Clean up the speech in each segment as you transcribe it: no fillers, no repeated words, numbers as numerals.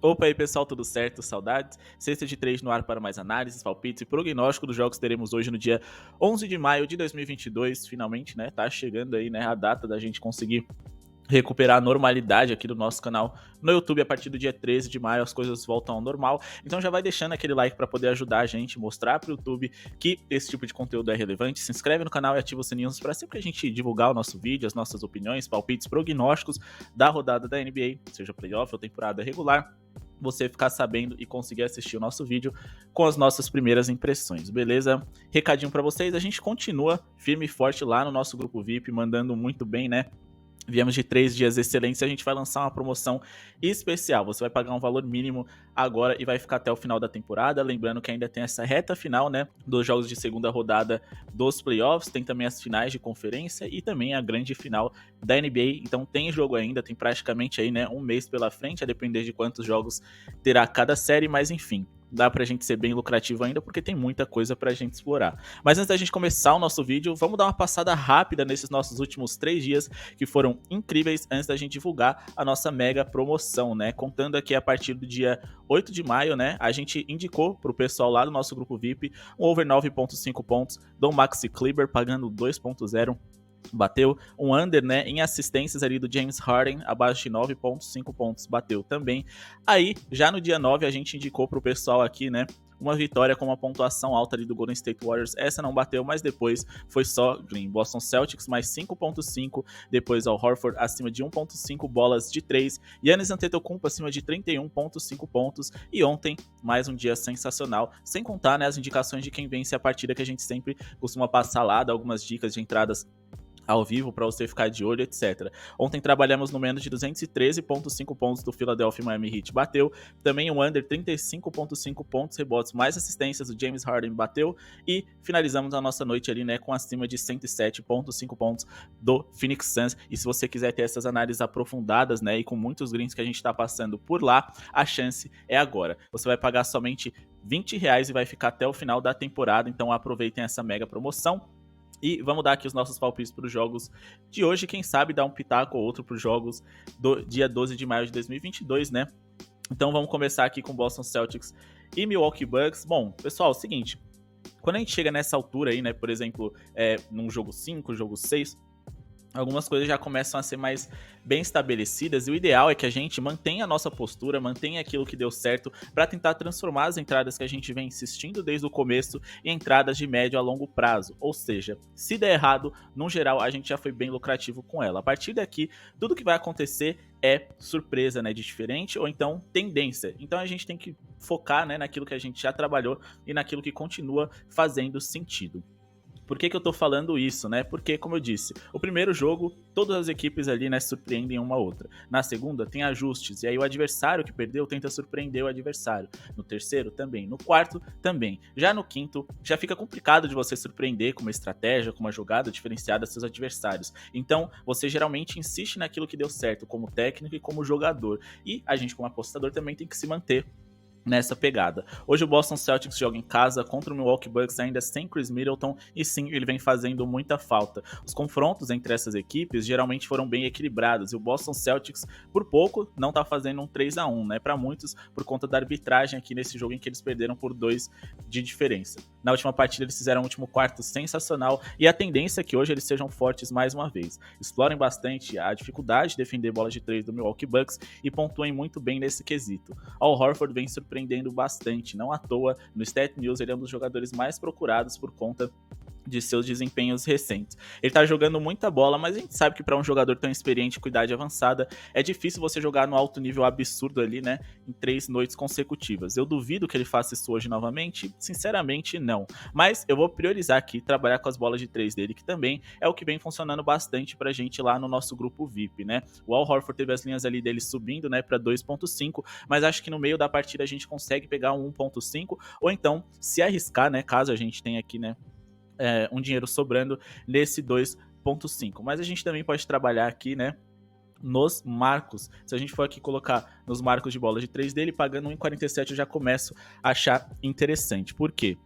Opa aí pessoal, tudo certo? Saudades? Sexta de 3 no ar para mais análises, palpites e prognóstico dos jogos que teremos hoje no dia 11 de maio de 2022. Finalmente, né? Tá chegando aí, né? A data da gente conseguir recuperar a normalidade aqui do nosso canal no YouTube. A partir do dia 13 de maio as coisas voltam ao normal. Então já vai deixando aquele like para poder ajudar a gente, mostrar para o YouTube que esse tipo de conteúdo é relevante. Se inscreve no canal e ativa o sininho para sempre que a gente divulgar o nosso vídeo, as nossas opiniões, palpites, prognósticos da rodada da NBA, seja playoff ou temporada regular, você ficar sabendo e conseguir assistir o nosso vídeo com as nossas primeiras impressões, beleza? Recadinho para vocês, a gente continua firme e forte lá no nosso grupo VIP, mandando muito bem, né? Viemos de 3 dias excelentes e a gente vai lançar uma promoção especial. Você vai pagar um valor mínimo agora e vai ficar até o final da temporada. Lembrando que ainda tem essa reta final, né, dos jogos de segunda rodada dos playoffs. Tem também as finais de conferência e também a grande final da NBA. Então tem jogo ainda, tem praticamente aí, né, um mês pela frente, a depender de quantos jogos terá cada série, mas enfim. Dá pra gente ser bem lucrativo ainda, porque tem muita coisa pra gente explorar. Mas antes da gente começar o nosso vídeo, vamos dar uma passada rápida nesses nossos últimos 3 dias, que foram incríveis, antes da gente divulgar a nossa mega promoção, né? Contando aqui a partir do dia 8 de maio, né? A gente indicou pro pessoal lá do nosso grupo VIP um over 9.5 pontos do Maxi Kleber, pagando 2.0. Bateu um under, né, em assistências ali do James Harden, abaixo de 9.5 pontos, bateu também. Aí, já no dia 9, a gente indicou pro pessoal aqui, né, uma vitória com uma pontuação alta ali do Golden State Warriors. Essa não bateu, mas depois foi só green. Boston Celtics mais 5.5, depois ao Horford acima de 1.5 bolas de 3, Giannis Antetokounmpo acima de 31.5 pontos, e ontem mais um dia sensacional, sem contar, né, as indicações de quem vence a partida que a gente sempre costuma passar lá, dar algumas dicas de entradas ao vivo para você ficar de olho, etc. Ontem trabalhamos no menos de 213.5 pontos do Philadelphia Miami Heat, bateu. Também um under 35.5 pontos, rebotes mais assistências do James Harden, bateu. E finalizamos a nossa noite ali, né, com acima de 107.5 pontos do Phoenix Suns. E se você quiser ter essas análises aprofundadas, né, e com muitos greens que a gente está passando por lá, a chance é agora. Você vai pagar somente R$20 e vai ficar até o final da temporada, então aproveitem essa mega promoção. E vamos dar aqui os nossos palpites para os jogos de hoje. Quem sabe dar um pitaco ou outro para os jogos do dia 12 de maio de 2022, né? Então vamos começar aqui com Boston Celtics e Milwaukee Bucks. Bom, pessoal, é o seguinte. Quando a gente chega nessa altura aí, né? Por exemplo, num jogo 5, jogo 6... algumas coisas já começam a ser mais bem estabelecidas, e o ideal é que a gente mantenha a nossa postura, mantenha aquilo que deu certo, para tentar transformar as entradas que a gente vem insistindo desde o começo em entradas de médio a longo prazo. Ou seja, se der errado, no geral a gente já foi bem lucrativo com ela. A partir daqui, tudo que vai acontecer é surpresa, né, de diferente, ou então tendência. Então a gente tem que focar, né, naquilo que a gente já trabalhou e naquilo que continua fazendo sentido. Por que eu tô falando isso, né? Porque, como eu disse, o primeiro jogo, todas as equipes ali, né, surpreendem uma outra. Na segunda, tem ajustes, e aí o adversário que perdeu tenta surpreender o adversário. No terceiro, também. No quarto, também. Já no quinto, já fica complicado de você surpreender com uma estratégia, com uma jogada diferenciada seus adversários. Então, você geralmente insiste naquilo que deu certo, como técnico e como jogador. E a gente, como apostador, também tem que se manter nessa pegada. Hoje o Boston Celtics joga em casa contra o Milwaukee Bucks ainda sem Chris Middleton, e sim, ele vem fazendo muita falta. Os confrontos entre essas equipes geralmente foram bem equilibrados, e o Boston Celtics por pouco não tá fazendo um 3-1, né, para muitos por conta da arbitragem aqui nesse jogo em que eles perderam por 2 de diferença. Na última partida eles fizeram um último quarto sensacional, e a tendência é que hoje eles sejam fortes mais uma vez. Explorem bastante a dificuldade de defender bolas de 3 do Milwaukee Bucks e pontuem muito bem nesse quesito. Al Horford vem surpreendendo bastante, não à toa, no Stat News ele é um dos jogadores mais procurados por conta de seus desempenhos recentes. Ele tá jogando muita bola, mas a gente sabe que para um jogador tão experiente com idade avançada, é difícil você jogar no alto nível absurdo ali, né, em 3 noites consecutivas. Eu duvido que ele faça isso hoje novamente, sinceramente não. Mas eu vou priorizar aqui trabalhar com as bolas de 3 dele, que também é o que vem funcionando bastante pra gente lá no nosso grupo VIP, né? O Al Horford teve as linhas ali dele subindo, né, para 2.5, mas acho que no meio da partida a gente consegue pegar um 1.5, ou então, se arriscar, né, caso a gente tenha aqui, né, um dinheiro sobrando nesse 2.5. Mas a gente também pode trabalhar aqui, né, nos marcos. Se a gente for aqui colocar nos marcos de bola de 3 dele, pagando 1,47 eu já começo a achar interessante. Por quê?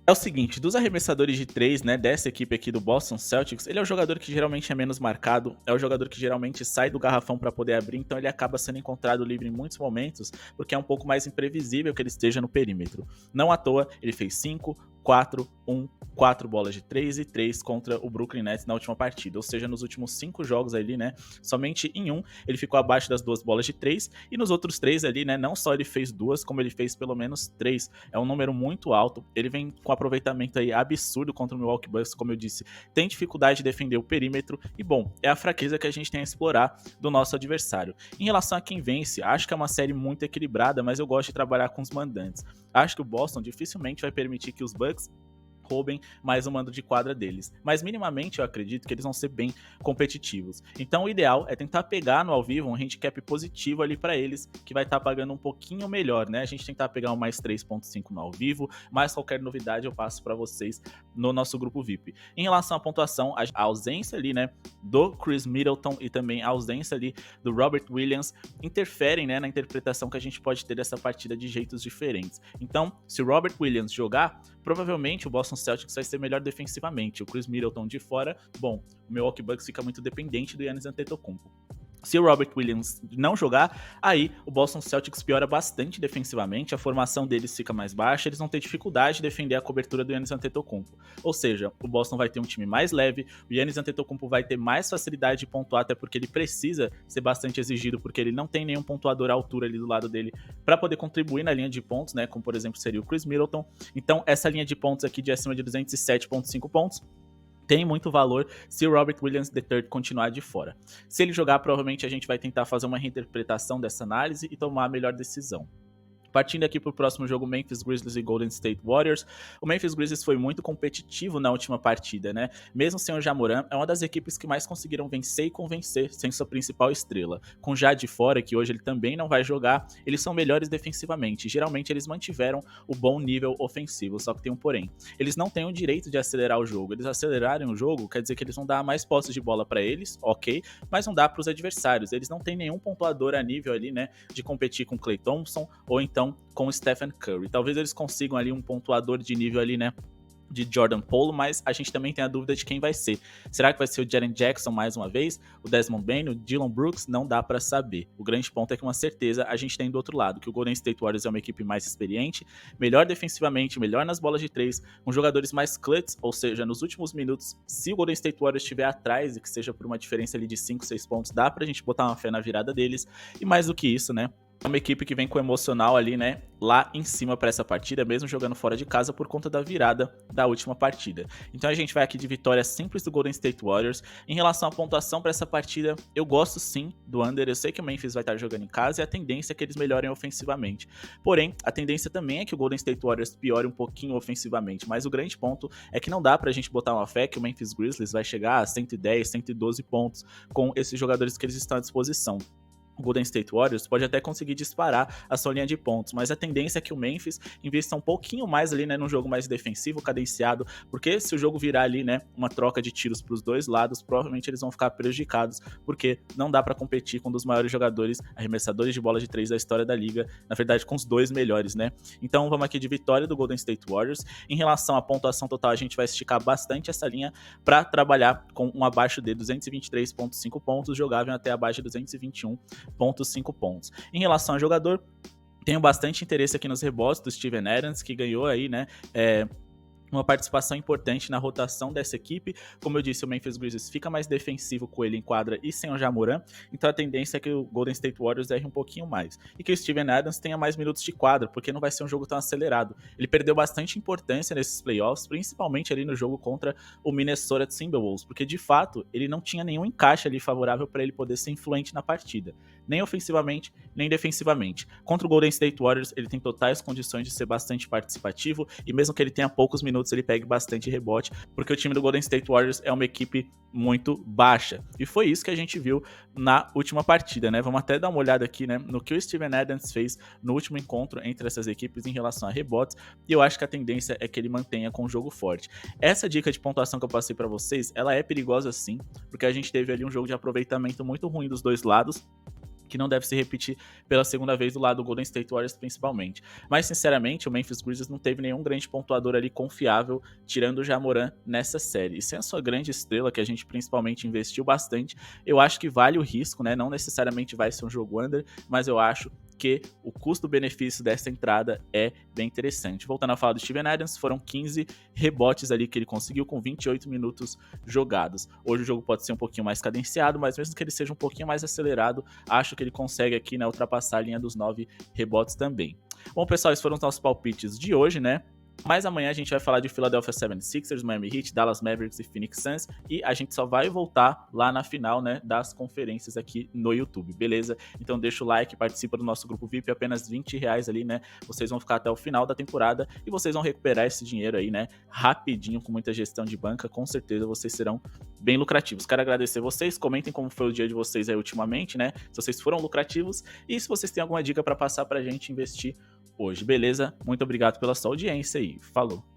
É o seguinte, dos arremessadores de 3, né, dessa equipe aqui do Boston Celtics, ele é o jogador que geralmente é menos marcado, é o jogador que geralmente sai do garrafão para poder abrir, então ele acaba sendo encontrado livre em muitos momentos, porque é um pouco mais imprevisível que ele esteja no perímetro. Não à toa, ele fez 5, 4, 1, 4 bolas de 3 e 3 contra o Brooklyn Nets na última partida. Ou seja, nos últimos 5 jogos ali, né, somente em um ele ficou abaixo das 2 bolas de 3 e nos outros 3 ali, né, não só ele fez 2, como ele fez pelo menos 3. É um número muito alto. Ele vem com aproveitamento aí absurdo contra o Milwaukee Bucks, como eu disse, tem dificuldade de defender o perímetro e, bom, é a fraqueza que a gente tem a explorar do nosso adversário. Em relação a quem vence, acho que é uma série muito equilibrada, mas eu gosto de trabalhar com os mandantes. Acho que o Boston dificilmente vai permitir que os Bucks roubem mais o mando de quadra deles. Mas minimamente eu acredito que eles vão ser bem competitivos. Então o ideal é tentar pegar no ao vivo um handicap positivo ali para eles, que vai estar pagando um pouquinho melhor, né? A gente tentar pegar um mais 3.5 no ao vivo, mas qualquer novidade eu passo para vocês no nosso grupo VIP. Em relação à pontuação, a ausência ali, né, do Chris Middleton e também a ausência ali do Robert Williams interferem, né, na interpretação que a gente pode ter dessa partida de jeitos diferentes. Então, se o Robert Williams jogar, provavelmente o Boston Celtics vai ser melhor defensivamente. O Chris Middleton de fora, bom, o Milwaukee Bucks fica muito dependente do Giannis Antetokounmpo. Se o Robert Williams não jogar, aí o Boston Celtics piora bastante defensivamente, a formação deles fica mais baixa, eles vão ter dificuldade de defender a cobertura do Giannis Antetokounmpo. Ou seja, o Boston vai ter um time mais leve, o Giannis Antetokounmpo vai ter mais facilidade de pontuar, até porque ele precisa ser bastante exigido, porque ele não tem nenhum pontuador à altura ali do lado dele para poder contribuir na linha de pontos, né, como por exemplo seria o Chris Middleton. Então essa linha de pontos aqui de acima de 207,5 pontos tem muito valor se o Robert Williams III continuar de fora. Se ele jogar, provavelmente a gente vai tentar fazer uma reinterpretação dessa análise e tomar a melhor decisão. Partindo aqui para o próximo jogo, Memphis Grizzlies e Golden State Warriors. O Memphis Grizzlies foi muito competitivo na última partida, né? Mesmo sem o Ja Morant, é uma das equipes que mais conseguiram vencer e convencer sem sua principal estrela. Com o Ja de fora, que hoje ele também não vai jogar, eles são melhores defensivamente. Geralmente eles mantiveram o bom nível ofensivo, só que tem um porém. Eles não têm o direito de acelerar o jogo. Eles acelerarem o jogo, quer dizer que eles vão dar mais posses de bola para eles, ok, mas não dá para os adversários. Eles não têm nenhum pontuador a nível ali, né, de competir com Klay Thompson ou então com o Stephen Curry. Talvez eles consigam ali um pontuador de nível ali, né, de Jordan Poole, mas a gente também tem a dúvida de quem vai ser. Será que vai ser o Jaren Jackson mais uma vez? O Desmond Bane? O Dillon Brooks? Não dá pra saber. O grande ponto é que uma certeza a gente tem do outro lado, que o Golden State Warriors é uma equipe mais experiente, melhor defensivamente, melhor nas bolas de 3, com jogadores mais clutch, ou seja, nos últimos minutos, se o Golden State Warriors estiver atrás e que seja por uma diferença ali de 5, 6 pontos, dá pra gente botar uma fé na virada deles. E mais do que isso, né, é uma equipe que vem com o emocional ali, né, lá em cima para essa partida, mesmo jogando fora de casa por conta da virada da última partida. Então a gente vai aqui de vitória simples do Golden State Warriors. Em relação à pontuação para essa partida, eu gosto sim do under. Eu sei que o Memphis vai estar jogando em casa e a tendência é que eles melhorem ofensivamente. Porém, a tendência também é que o Golden State Warriors piore um pouquinho ofensivamente, mas o grande ponto é que não dá pra gente botar uma fé que o Memphis Grizzlies vai chegar a 110, 112 pontos com esses jogadores que eles estão à disposição. O Golden State Warriors pode até conseguir disparar a sua linha de pontos, mas a tendência é que o Memphis invista um pouquinho mais ali, né, num jogo mais defensivo, cadenciado, porque se o jogo virar ali, né, uma troca de tiros para os dois lados, provavelmente eles vão ficar prejudicados, porque não dá para competir com um dos maiores jogadores, arremessadores de bola de 3 da história da liga, na verdade com os dois melhores, né? Então vamos aqui de vitória do Golden State Warriors. Em relação à pontuação total, a gente vai esticar bastante essa linha para trabalhar com um abaixo de 223,5 pontos, jogável até abaixo de 221,5 pontos. Em relação ao jogador, tenho bastante interesse aqui nos rebotes do Steven Adams, que ganhou aí, né, uma participação importante na rotação dessa equipe. Como eu disse, o Memphis Grizzlies fica mais defensivo com ele em quadra e sem o Ja Morant, então a tendência é que o Golden State Warriors erre um pouquinho mais. E que o Steven Adams tenha mais minutos de quadra, porque não vai ser um jogo tão acelerado. Ele perdeu bastante importância nesses playoffs, principalmente ali no jogo contra o Minnesota Timberwolves, porque de fato ele não tinha nenhum encaixe ali favorável para ele poder ser influente na partida, nem ofensivamente, nem defensivamente. Contra o Golden State Warriors, ele tem totais condições de ser bastante participativo, e mesmo que ele tenha poucos minutos, ele pega bastante rebote, porque o time do Golden State Warriors é uma equipe muito baixa. E foi isso que a gente viu na última partida, né? Vamos até dar uma olhada aqui, né, no que o Steven Adams fez no último encontro entre essas equipes em relação a rebotes, e eu acho que a tendência é que ele mantenha com um jogo forte. Essa dica de pontuação que eu passei para vocês, ela é perigosa sim, porque a gente teve ali um jogo de aproveitamento muito ruim dos dois lados, que não deve se repetir pela segunda vez do lado do Golden State Warriors principalmente. Mas, sinceramente, o Memphis Grizzlies não teve nenhum grande pontuador ali confiável, tirando o Ja Morant nessa série. E sem a sua grande estrela, que a gente principalmente investiu bastante, eu acho que vale o risco, né? Não necessariamente vai ser um jogo under, mas eu acho que o custo-benefício dessa entrada é bem interessante. Voltando a falar do Steven Adams, foram 15 rebotes ali que ele conseguiu com 28 minutos jogados. Hoje o jogo pode ser um pouquinho mais cadenciado, mas mesmo que ele seja um pouquinho mais acelerado, acho que ele consegue aqui, né, ultrapassar a linha dos 9 rebotes também. Bom, pessoal, esses foram os nossos palpites de hoje, né? Mas amanhã a gente vai falar de Philadelphia 76ers, Miami Heat, Dallas Mavericks e Phoenix Suns. E a gente só vai voltar lá na final, né, das conferências aqui no YouTube, beleza? Então deixa o like, participa do nosso grupo VIP, apenas R$20 ali, né? Vocês vão ficar até o final da temporada e vocês vão recuperar esse dinheiro aí, né? Rapidinho, com muita gestão de banca. Com certeza vocês serão bem lucrativos. Quero agradecer vocês, comentem como foi o dia de vocês aí ultimamente, né? Se vocês foram lucrativos e se vocês têm alguma dica para passar pra gente investir hoje, beleza? Muito obrigado pela sua audiência e falou!